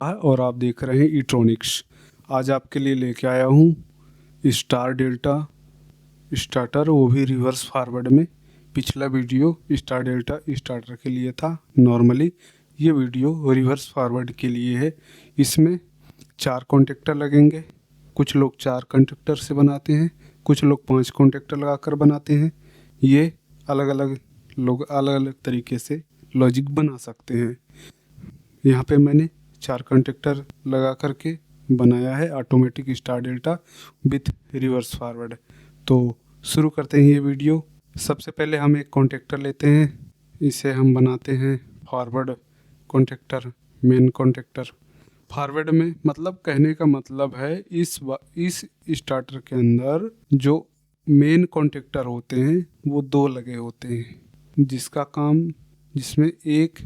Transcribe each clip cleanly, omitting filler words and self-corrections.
और आप देख रहे हैं ईट्रॉनिक्स। आज आपके लिए लेके आया हूँ स्टार डेल्टा स्टार्टर, वो भी रिवर्स फॉरवर्ड में। पिछला वीडियो स्टार डेल्टा स्टार्टर के लिए था नॉर्मली, ये वीडियो रिवर्स फॉरवर्ड के लिए है। इसमें 4 कॉन्टेक्टर लगेंगे। कुछ लोग 4 कॉन्टेक्टर से बनाते हैं, कुछ लोग 5 कॉन्टेक्टर लगाकर बनाते हैं। ये अलग अलग लोग अलग अलग तरीके से लॉजिक बना सकते हैं। यहाँ पे मैंने 4 कॉन्टेक्टर लगा करके बनाया है automatic star delta with reverse forward. तो शुरू करते हैं ये वीडियो। सबसे पहले हम एक कॉन्टेक्टर लेते हैं, इसे हम बनाते हैं forward contactor, main contactor. Forward में मतलब कहने का मतलब है इस स्टार्टर के अंदर जो मेन कॉन्टेक्टर होते हैं वो 2 लगे होते हैं, जिसमें एक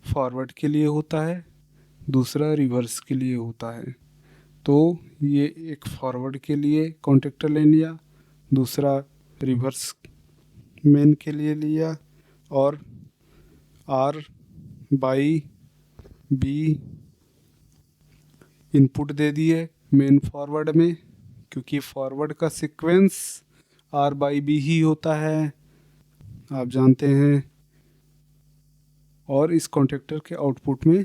फॉरवर्ड के लिए होता है, दूसरा रिवर्स के लिए होता है। तो ये एक फॉरवर्ड के लिए कॉन्टेक्टर ले लिया, दूसरा रिवर्स मेन के लिए लिया, और R बाई B इनपुट दे दिए मेन फॉरवर्ड में, क्योंकि फॉरवर्ड का सीक्वेंस R बाई B ही होता है, आप जानते हैं। और इस कॉन्टेक्टर के आउटपुट में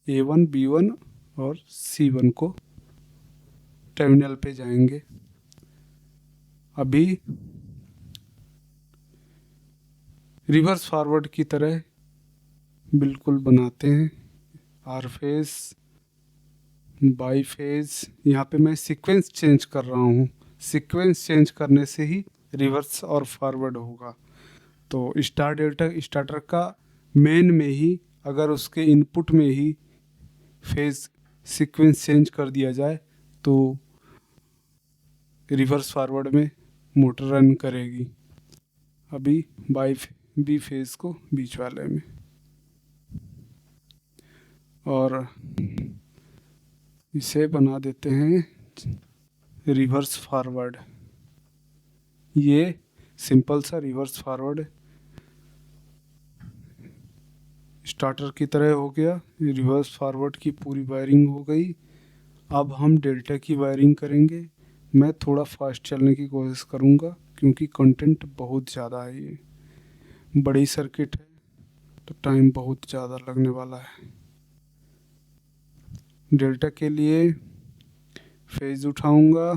A1, B1 और C1 को टर्मिनल पे जाएंगे। अभी रिवर्स फॉरवर्ड की तरह बिल्कुल बनाते हैं, आर फेज बाई फेज। यहाँ पे मैं सीक्वेंस चेंज कर रहा हूँ, सीक्वेंस चेंज करने से ही रिवर्स और फॉरवर्ड होगा। तो स्टार डेल्टा स्टार्टर का मेन में ही अगर उसके इनपुट में ही फेज सीक्वेंस चेंज कर दिया जाए तो रिवर्स फॉरवर्ड में मोटर रन करेगी। अभी बाई बी फेज को बीच वाले में, और इसे बना देते हैं रिवर्स फॉरवर्ड। ये सिंपल सा रिवर्स फॉरवर्ड स्टार्टर की तरह हो गया। रिवर्स फॉरवर्ड की पूरी वायरिंग हो गई। अब हम डेल्टा की वायरिंग करेंगे। मैं थोड़ा फास्ट चलने की कोशिश करूँगा क्योंकि कंटेंट बहुत ज़्यादा है, ये बड़ी सर्किट है तो टाइम बहुत ज़्यादा लगने वाला है। डेल्टा के लिए फेज उठाऊंगा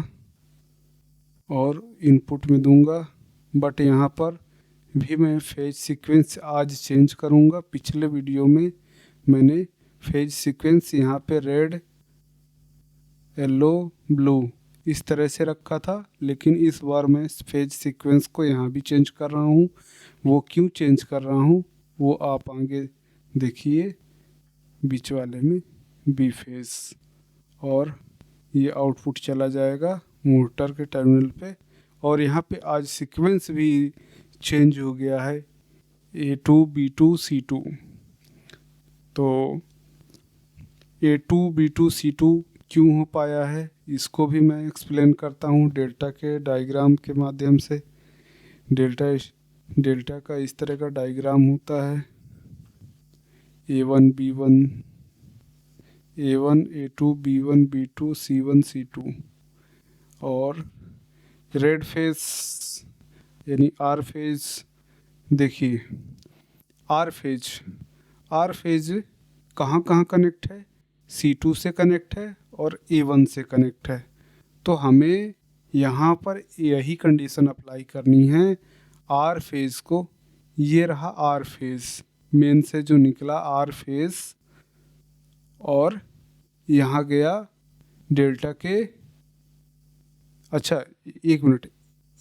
और इनपुट में दूंगा, बट यहाँ पर भी मैं फेज सीक्वेंस आज चेंज करूंगा। पिछले वीडियो में मैंने फेज सीक्वेंस यहाँ पे रेड, येलो, ब्लू इस तरह से रखा था, लेकिन इस बार मैं फेज सीक्वेंस को यहाँ भी चेंज कर रहा हूँ। वो क्यों चेंज कर रहा हूँ वो आप आगे देखिए। बीच वाले में बी फेज, और ये आउटपुट चला जाएगा मोटर के टर्मिनल पे। और यहाँ पे आज सीक्वेंस भी चेंज हो गया है, A2, B2, C2। तो A2, B2, C2 क्यों हो पाया है इसको भी मैं एक्सप्लेन करता हूँ डेल्टा के डायग्राम के माध्यम से। डेल्टा का इस तरह का डायग्राम होता है, A1, B1, A1, A2, B1, B2, C1, C2। और रेड फेज यानी आर फेज, देखिए आर फेज कहाँ कहाँ कनेक्ट है, C2 से कनेक्ट है और A1 से कनेक्ट है। तो हमें यहाँ पर यही कंडीशन अप्लाई करनी है आर फेज को। ये रहा आर फेज, मेन से जो निकला आर फेज, और यहाँ गया डेल्टा के। अच्छा एक मिनट,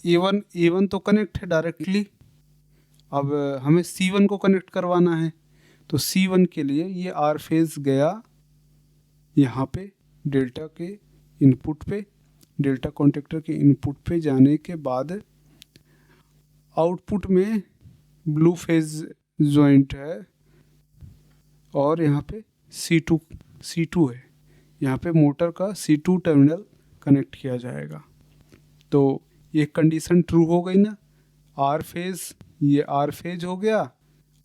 A1 तो कनेक्ट है डायरेक्टली, अब हमें C1 को कनेक्ट करवाना है। तो C1 के लिए ये आर फेज गया यहाँ पे डेल्टा के इनपुट पे, डेल्टा कॉन्टेक्टर के इनपुट पे जाने के बाद आउटपुट में ब्लू फेज जॉइंट है, और यहाँ पे C2 है। यहाँ पे मोटर का C2 टर्मिनल कनेक्ट किया जाएगा। तो ये कंडीशन ट्रू हो गई ना, आर फेज, ये आर फेज हो गया,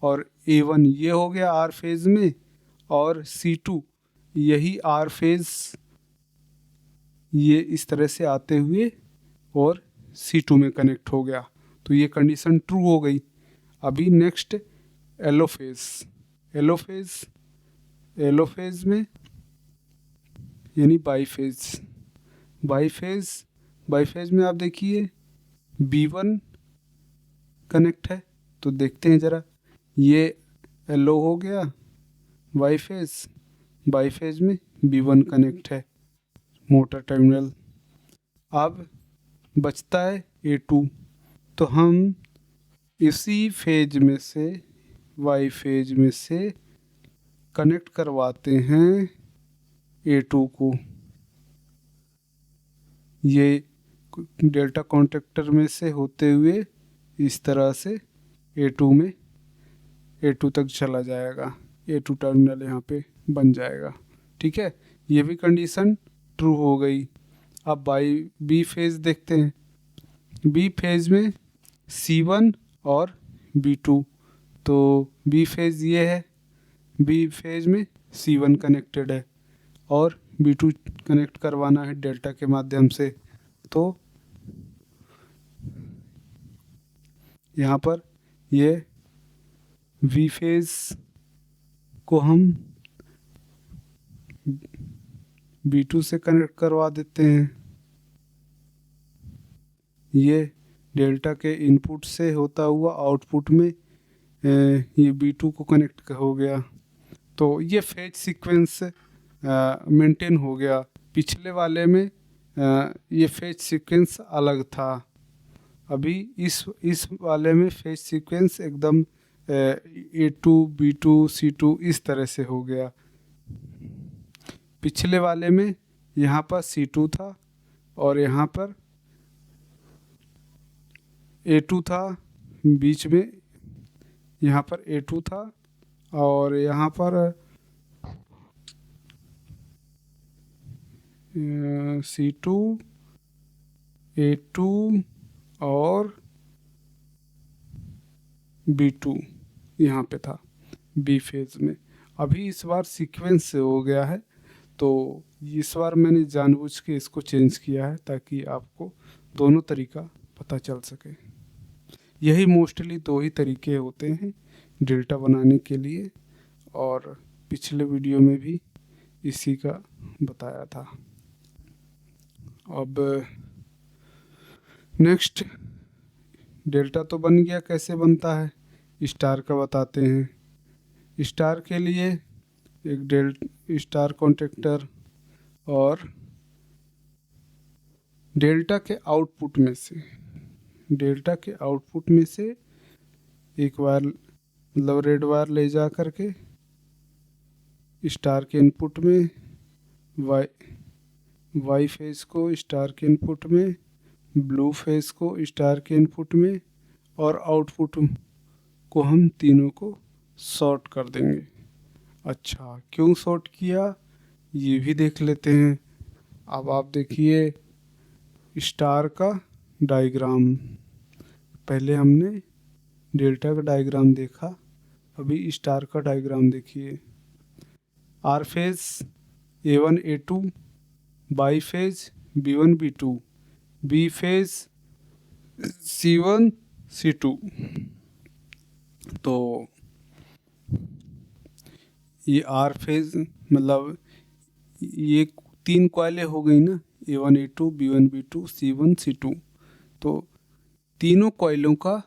और A1 ये हो गया आर फेज में, और C2 यही आर फेज ये इस तरह से आते हुए और C2 में कनेक्ट हो गया, तो ये कंडीशन ट्रू हो गई। अभी next yellow phase. Yellow phase में यानी बाई फेज में आप देखिए B1 कनेक्ट है, तो देखते हैं ज़रा, ये एलो हो गया बाई फेज में B1 कनेक्ट है मोटर टर्मिनल। अब बचता है A2, तो हम इसी फेज में से वाई फेज में से कनेक्ट करवाते हैं A2 को। ये डेल्टा कॉन्टेक्टर में से होते हुए इस तरह से A2 तक चला जाएगा, A2 टर्मिनल यहाँ पे बन जाएगा। ठीक है, ये भी कंडीशन ट्रू हो गई। अब बाई बी फेज देखते हैं। बी फेज में C1 और B2, तो बी फेज ये है, बी फेज में C1 कनेक्टेड है और B2 कनेक्ट करवाना है डेल्टा के माध्यम से। तो यहाँ पर ये V फेज को हम B2 से कनेक्ट करवा देते हैं। ये डेल्टा के इनपुट से होता हुआ आउटपुट में ये B2 को कनेक्ट हो गया, तो ये फेज सीक्वेंस मेंटेन हो गया। पिछले वाले में ये फेज सीक्वेंस अलग था, अभी इस वाले में फेज सीक्वेंस एकदम A2 B2 C2 इस तरह से हो गया। पिछले वाले में यहाँ पर C2 था और यहाँ पर A2 था, बीच में यहाँ पर A2 था और यहाँ पर C2 A2 और B2 यहाँ पे था बी फेज में। अभी इस बार सीक्वेंस से हो गया है, तो इस बार मैंने जानबूझ के इसको चेंज किया है ताकि आपको दोनों तरीका पता चल सके। यही मोस्टली दो ही तरीके होते हैं डेल्टा बनाने के लिए, और पिछले वीडियो में भी इसी का बताया था। अब नेक्स्ट डेल्टा तो बन गया, कैसे बनता है स्टार का बताते हैं। स्टार के लिए एक स्टार कॉन्टेक्टर और डेल्टा के आउटपुट में से एक वायर मतलब रेड वायर ले जा करके स्टार के इनपुट में, वाई फेज को स्टार के इनपुट में, ब्लू फेज को स्टार के इनपुट में, और आउटपुट को हम तीनों को शॉर्ट कर देंगे। अच्छा, क्यों शॉर्ट किया ये भी देख लेते हैं। अब आप देखिए स्टार का डायग्राम, पहले हमने डेल्टा का डायग्राम देखा, अभी स्टार का डायग्राम देखिए। R phase A1 A2, Y phase B1 B2, B phase C1 C2। तो ये आर फेज मतलब ये तीन कॉइलें हो गई ना, A1 A2 B1 B2 C1 C2। तो तीनों कॉइलों का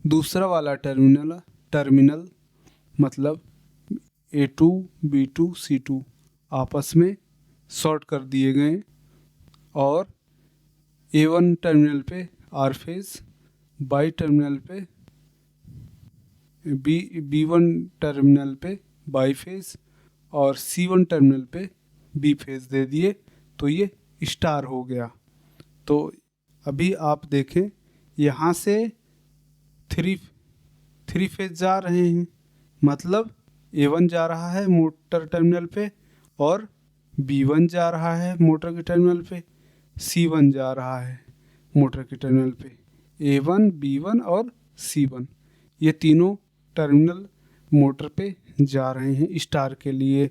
दूसरा वाला टर्मिनल मतलब A2 B2 C2 आपस में शॉर्ट कर दिए गए और A1 टर्मिनल पे आर फेज, बाई टर्मिनल पे B1 टर्मिनल पे बाई फेज और C1 टर्मिनल पे बी फेज दे दिए, तो ये स्टार हो गया। तो अभी आप देखें यहाँ से थ्री फेज जा रहे हैं, मतलब A1 जा रहा है मोटर टर्मिनल पे और B1 जा रहा है मोटर के टर्मिनल पे, C1 जा रहा है मोटर के टर्मिनल पे। A1 B1 और C1 ये तीनों टर्मिनल मोटर पे जा रहे हैं स्टार के लिए।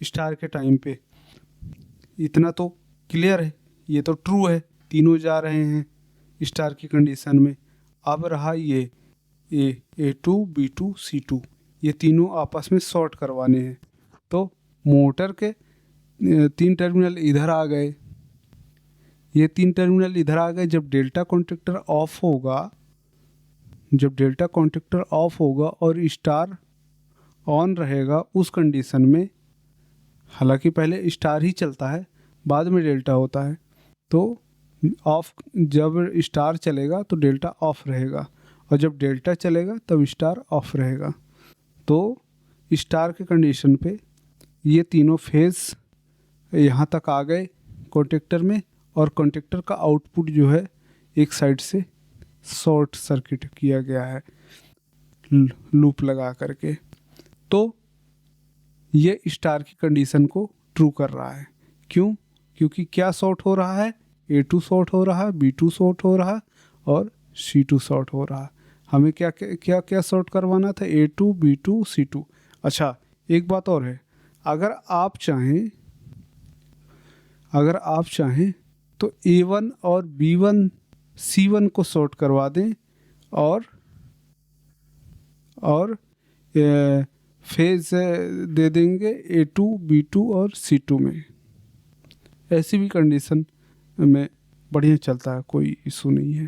स्टार के टाइम पे। इतना तो क्लियर है, ये तो ट्रू है, तीनों जा रहे हैं स्टार की कंडीशन में। अब रहा ये A2 B2 C2, ये तीनों आपस में शॉर्ट करवाने हैं। तो मोटर के 3 टर्मिनल इधर आ गए, ये 3 टर्मिनल इधर आ गए। जब डेल्टा कॉन्टेक्टर ऑफ होगा, जब डेल्टा कॉन्टेक्टर ऑफ होगा और स्टार ऑन रहेगा, उस कंडीशन में, हालांकि पहले स्टार ही चलता है बाद में डेल्टा होता है, तो ऑफ, जब स्टार चलेगा तो डेल्टा ऑफ रहेगा, और जब डेल्टा चलेगा तब स्टार ऑफ रहेगा। तो स्टार के कंडीशन पे ये तीनों फेज यहाँ तक आ गए कॉन्टेक्टर में, और कॉन्टेक्टर का आउटपुट जो है एक साइड से शॉर्ट सर्किट किया गया है लूप लगा करके। तो ये स्टार की कंडीशन को ट्रू कर रहा है। क्यों? क्योंकि क्या शॉर्ट हो रहा है, A2 शॉर्ट हो रहा है, B2 शॉर्ट हो रहा है और C2 शॉर्ट हो रहा है। हमें क्या क्या क्या शॉर्ट करवाना था, A2 B2 C2। अच्छा, एक बात और है, अगर आप चाहें तो A1 और B1 C1 को शॉर्ट करवा दें और फेज दे देंगे A2 B2 और C2 में। ऐसी भी कंडीशन में बढ़िया चलता है, कोई इशू नहीं है।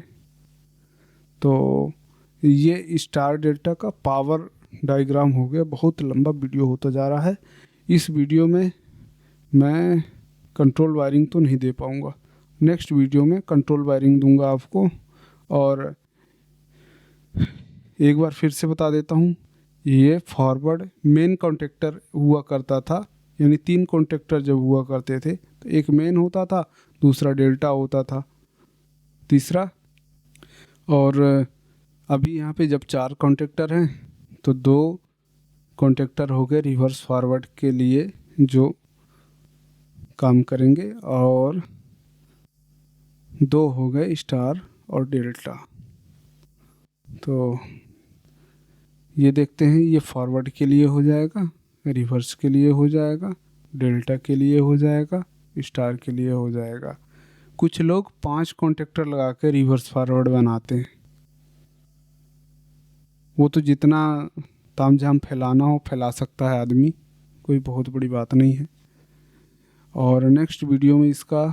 तो ये स्टार डेल्टा का पावर डायग्राम हो गया। बहुत लंबा वीडियो होता जा रहा है। इस वीडियो में मैं कंट्रोल वायरिंग तो नहीं दे पाऊँगा, नेक्स्ट वीडियो में कंट्रोल वायरिंग दूंगा आपको। और एक बार फिर से बता देता हूँ, ये फॉरवर्ड मेन कॉन्टेक्टर हुआ करता था, यानी 3 कॉन्टेक्टर जब हुआ करते थे तो एक मेन होता था, दूसरा डेल्टा होता था, तीसरा। और अभी यहाँ पे जब 4 कॉन्टेक्टर हैं तो 2 कॉन्टेक्टर हो गए रिवर्स फॉरवर्ड के लिए जो काम करेंगे, और 2 हो गए स्टार और डेल्टा। तो ये देखते हैं, ये फॉरवर्ड के लिए हो जाएगा, रिवर्स के लिए हो जाएगा, डेल्टा के लिए हो जाएगा, स्टार के लिए हो जाएगा। कुछ लोग 5 कॉन्टेक्टर लगा के रिवर्स फॉरवर्ड बनाते हैं। वो तो जितना तामझाम फैलाना हो फैला सकता है आदमी, कोई बहुत बड़ी बात नहीं है। और नेक्स्ट वीडियो में इसका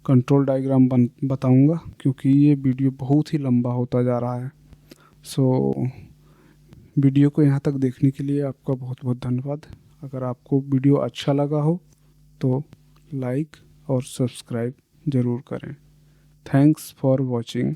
कंट्रोल डायग्राम बताऊंगा, क्योंकि ये वीडियो बहुत ही लंबा होता जा रहा है। सो वीडियो को यहाँ तक देखने के लिए आपका बहुत बहुत धन्यवाद। अगर आपको वीडियो अच्छा लगा हो तो लाइक और सब्सक्राइब ज़रूर करें। Thanks for watching.